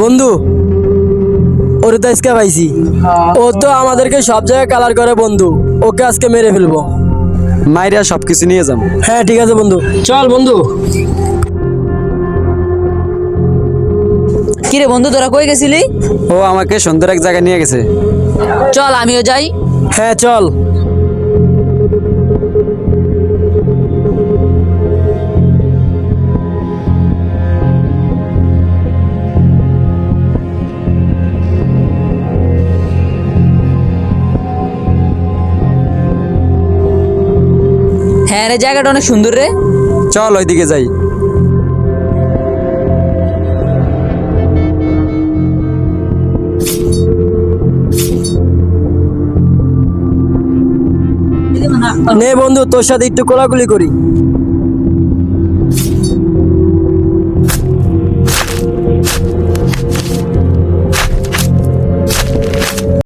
বন্ধু, ওরে তো আজকে পাইছি। ও তো আমাদেরকে সব জায়গায় কালার করে বন্ধু। ওকে আজকে মেরে ফেলবো। মাইরা সবকিছু নিয়ে যাম। হ্যাঁ ঠিক আছে বন্ধু, চল বন্ধু। কিরে বন্ধু, তোরা কই গেছিলি? ও আমাকে সুন্দর এক জায়গায় নিয়ে গেছে। চল আমিও যাই। হ্যাঁ চল। হ্যাঁ রে, জায়গাটা অনেক সুন্দর রে। চল ওইদিকে যাই। নে বন্ধু, তোর সাথে একটু কোলাকুলি করি।